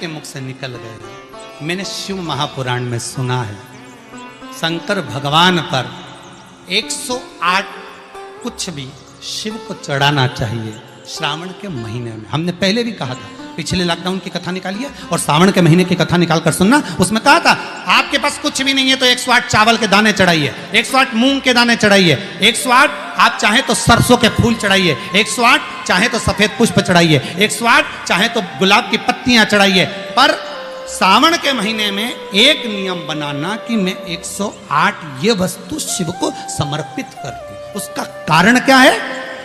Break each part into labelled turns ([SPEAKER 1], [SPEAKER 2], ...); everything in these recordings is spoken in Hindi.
[SPEAKER 1] के मुख से निकल गए। मैंने शिव महापुराण में सुना है शंकर भगवान पर 108 कुछ भी शिव को चढ़ाना चाहिए श्रावण के महीने में। हमने पहले भी कहा था, पिछले लॉकडाउन की कथा निकालिए और श्रावण के महीने की कथा निकाल कर सुनना। उसमें कहा था आपके पास कुछ भी नहीं है तो 108 चावल के दाने चढ़ाइए, 108 मूंग के दाने चढ़ाइए, 108 आप चाहे तो सरसों के फूल चढ़ाइए, 108 चाहे तो सफेद पुष्प चढ़ाइए, 108 चाहे तो गुलाब की पत्तियां चढ़ाइए। पर सावन के महीने में एक नियम बनाना कि मैं 108 ये वस्तु शिव को समर्पित करती। उसका कारण क्या है?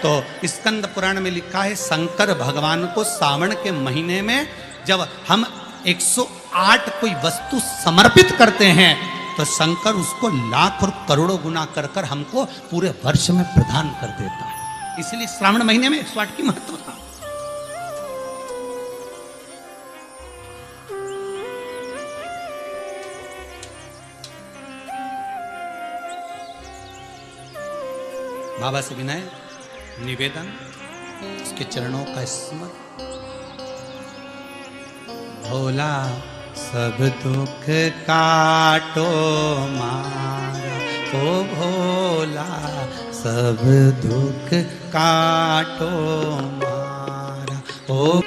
[SPEAKER 1] तो स्कंद पुराण में लिखा है शंकर भगवान को सावन के महीने में जब हम 108 कोई वस्तु समर्पित करते हैं तो शंकर उसको लाख और करोड़ों गुना कर कर हमको पूरे वर्ष में प्रदान कर देता है। इसलिए श्रावण महीने में 108 की महत्वता। बाबा से विनय निवेदन, उसके चरणों का स्मरण। भोला सब दुख काटो मारा, ओ भोला सब दुख काटो मारा, ओ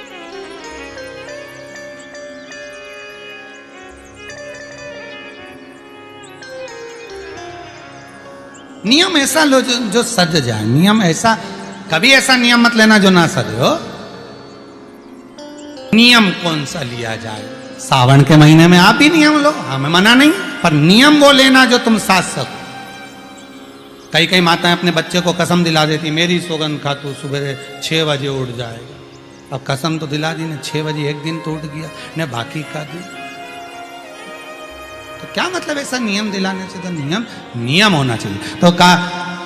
[SPEAKER 1] नियम ऐसा लो जो सज जाए। नियम ऐसा, कभी ऐसा नियम मत लेना जो ना सजे हो। नियम कौन सा लिया जाए? सावन के महीने में आप भी नियम लो, हमें मना नहीं, पर नियम वो लेना जो तुम साथ सको। कई कई माताएं अपने बच्चे को कसम दिला देती, मेरी सौगंध खा तू सुबह 6 बजे उठ जाएगा। अब कसम तो दिला दी ने, 6 बजे एक दिन तो उठ गया ने, बाकी का दिन तो क्या मतलब ऐसा नियम दिलाने से? तो नियम होना चाहिए। तो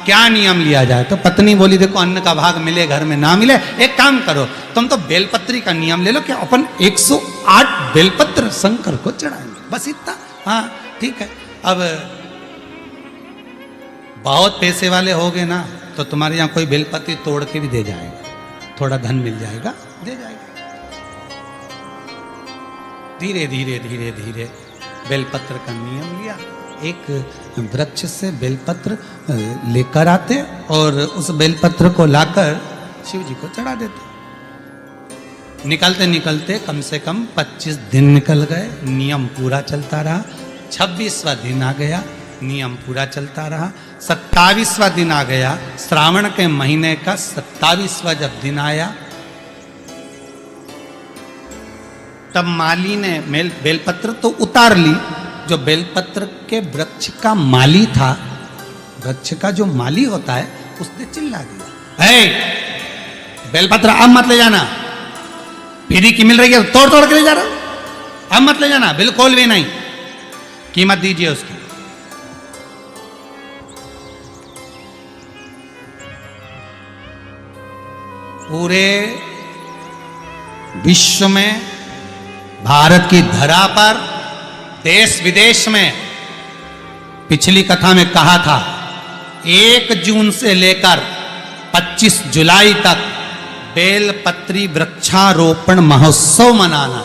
[SPEAKER 1] क्या नियम लिया जाए? तो पत्नी बोली देखो अन्न का भाग मिले घर में ना मिले, एक काम करो तुम तो बेलपत्री का नियम ले लो कि अपन 108 बेलपत्र शंकर को चढ़ाएंगे, बस इतना। हाँ ठीक है। अब बहुत पैसे वाले हो गए ना तो तुम्हारे यहाँ कोई बेलपत्री तोड़ के भी दे जाएगा, थोड़ा धन मिल जाएगा, दे जाएगा। धीरे धीरे धीरे धीरे बेलपत्र का नियम लिया। एक वृक्ष से बेलपत्र लेकर आते और उस बेलपत्र को लाकर शिव जी को चढ़ा देते। निकलते निकलते कम से कम 25 दिन निकल गए, नियम पूरा चलता रहा। 26वां दिन आ गया, नियम पूरा चलता रहा। 27वां दिन आ गया, श्रावण के महीने का 27वां जब दिन आया तब माली ने बेलपत्र तो उतार ली। जो बेलपत्र के वृक्ष का माली था, वृक्ष का जो माली होता है, उसने चिल्ला दिया, बेलपत्र अब मत ले जाना, फ्री की मिल रही है तोड़ तोड़ के ले जा रहा हूं, अब मत ले जाना, बिल्कुल भी नहीं, कीमत दीजिए उसकी। पूरे विश्व में, भारत की धरा पर, देश विदेश में, पिछली कथा में कहा था 1 जून से लेकर 25 जुलाई तक बेलपत्री वृक्षारोपण महोत्सव मनाना।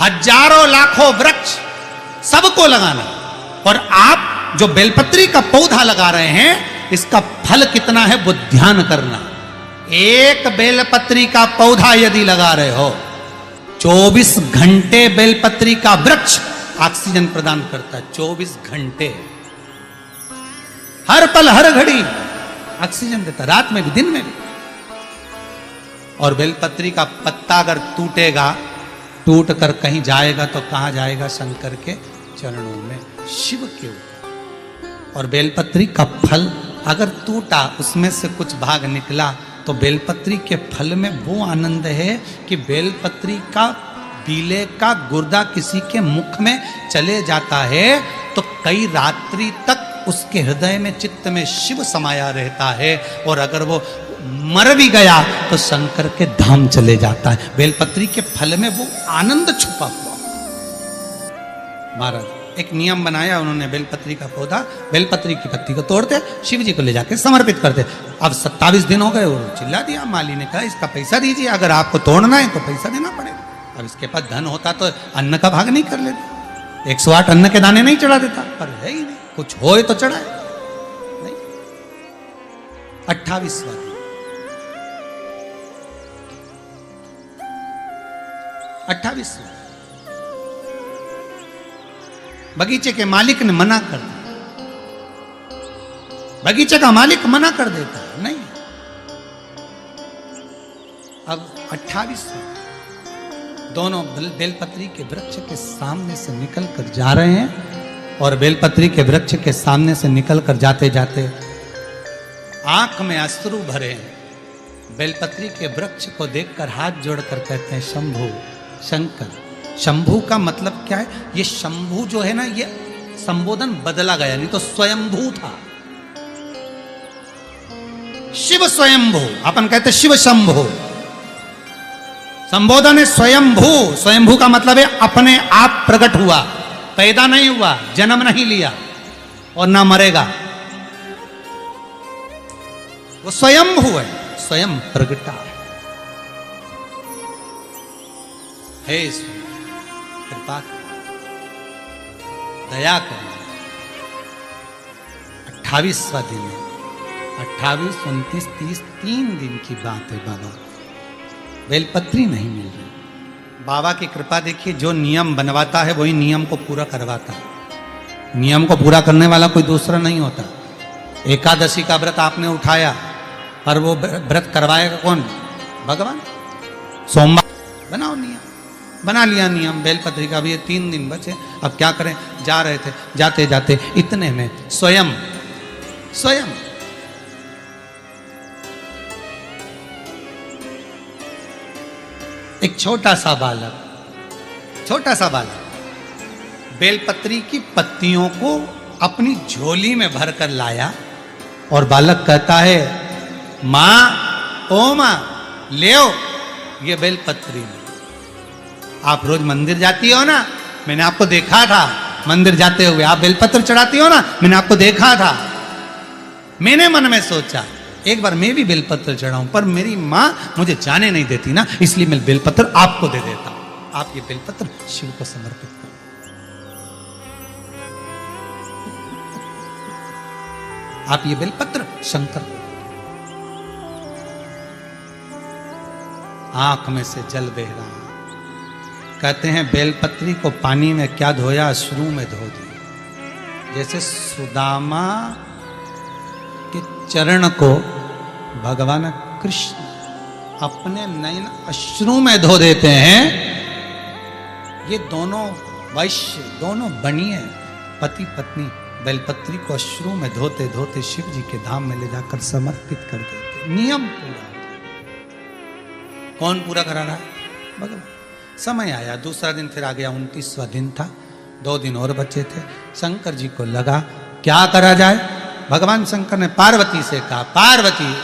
[SPEAKER 1] हजारों लाखों वृक्ष सबको लगाना। और आप जो बेलपत्री का पौधा लगा रहे हैं इसका फल कितना है वो ध्यान करना। एक बेलपत्री का पौधा यदि लगा रहे हो, 24 घंटे बेलपत्री का वृक्ष ऑक्सीजन प्रदान करता है। 24 घंटे, हर पल हर घड़ी ऑक्सीजन देता, रात में भी दिन में भी। और बेलपत्री का पत्ता अगर टूटेगा, टूट कर कहीं जाएगा तो कहां जाएगा? शंकर के चरणों में, शिव के ऊपर। और बेलपत्री का फल अगर टूटा, उसमें से कुछ भाग निकला, तो बेलपत्री के फल में वो आनंद है कि बेलपत्री का बीले का गुर्दा किसी के मुख में चले जाता है तो कई रात्रि तक उसके हृदय में, चित्त में शिव समाया रहता है। और अगर वो मर भी गया तो शंकर के धाम चले जाता है। बेलपत्री के फल में वो आनंद छुपा हुआ। महाराज एक नियम बनाया उन्होंने, बेलपत्री का पौधा, बेलपत्री की पत्ती को तोड़ते, शिव जी को ले जाके समर्पित करते। अब 27 दिन हो गए, वो चिल्ला दिया, माली ने कहा इसका पैसा दीजिए, अगर आपको तोड़ना है तो पैसा देना पड़ेगा। अब इसके पास धन होता तो अन्न का भाग नहीं कर लेता, 108 अन्न के दाने नहीं चढ़ा देता, पर है ही नहीं, कुछ होए तो चढ़ाए नहीं। 28वां दिन, 28वां, बगीचे के मालिक ने मना कर दिया। बगीचे का मालिक मना कर देता है, नहीं। अब 28वां, दोनों बेलपत्री के वृक्ष के सामने से निकल कर जा रहे हैं और बेलपत्री के वृक्ष के सामने से निकल कर जाते जाते आंख में अश्रु भरे हैं। बेलपत्री के वृक्ष को देखकर हाथ जोड़कर कहते हैं शंभु, शंकर। शंभु का मतलब क्या है? ये शंभु जो है ना, ये संबोधन बदला गया, नहीं तो स्वयंभू था। शिव स्वयंभू, अपन कहते शिव शंभु। संबोधन है स्वयंभू। स्वयंभू का मतलब है अपने आप प्रकट हुआ, पैदा नहीं हुआ, जन्म नहीं लिया और ना मरेगा। वो स्वयंभू है, स्वयं प्रगटा है। हे कृपा दया कर। 28वां दिन है, 28, 29, 30, 3 दिन की बात है बाबा। बेलपत्री नहीं मिल रही। बाबा की कृपा देखिए, जो नियम बनवाता है वही नियम को पूरा करवाता है। नियम को पूरा करने वाला कोई दूसरा नहीं होता। एकादशी का व्रत आपने उठाया, पर वो व्रत करवाएगा कौन? भगवान। सोमवार बनाओ नियम, बना लिया नियम बेलपत्री का। भी ये 3 दिन बचे, अब क्या करें? जा रहे थे, जाते जाते इतने में स्वयं एक छोटा सा बालक बेलपत्री की पत्तियों को अपनी झोली में भरकर लाया और बालक कहता है, माँ, ओ माँ, ले आओ ये बेलपत्री। आप रोज मंदिर जाती हो ना, मैंने आपको देखा था मंदिर जाते हुए। आप बेलपत्र चढ़ाती हो ना, मैंने आपको देखा था। मैंने मन में सोचा एक बार मैं भी बेलपत्र चढ़ाऊं, पर मेरी माँ मुझे जाने नहीं देती ना, इसलिए मैं बेलपत्र आपको दे देता हूं। आप ये बेलपत्र शिव को समर्पित करो। आप ये बेलपत्र शंकर को। आंख में से जल बह रहा। कहते हैं बेलपत्री को पानी में क्या धोया? अश्रु में धो दिया। जैसे सुदामा के चरण को भगवान कृष्ण अपने नयन अश्रु में धो देते हैं। ये दोनों वैश्य, दोनों बनिए पति पत्नी बेलपत्री को अश्रु में धोते धोते शिव जी के धाम में ले जाकर समर्पित कर देते। नियम पूरा। कौन पूरा करा रहा है? भगवान। समय आया, दूसरा दिन फिर आ गया, 29वां दिन था। 2 दिन और बचे थे। शंकर जी को लगा क्या करा जाए। भगवान शंकर ने पार्वती से कहा, पार्वती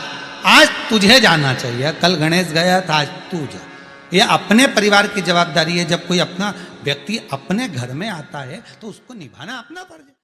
[SPEAKER 1] आज तुझे जाना चाहिए, कल गणेश गया था, आज तू जा। ये अपने परिवार की जवाबदारी है। जब कोई अपना व्यक्ति अपने घर में आता है तो उसको निभाना अपना फर्ज है।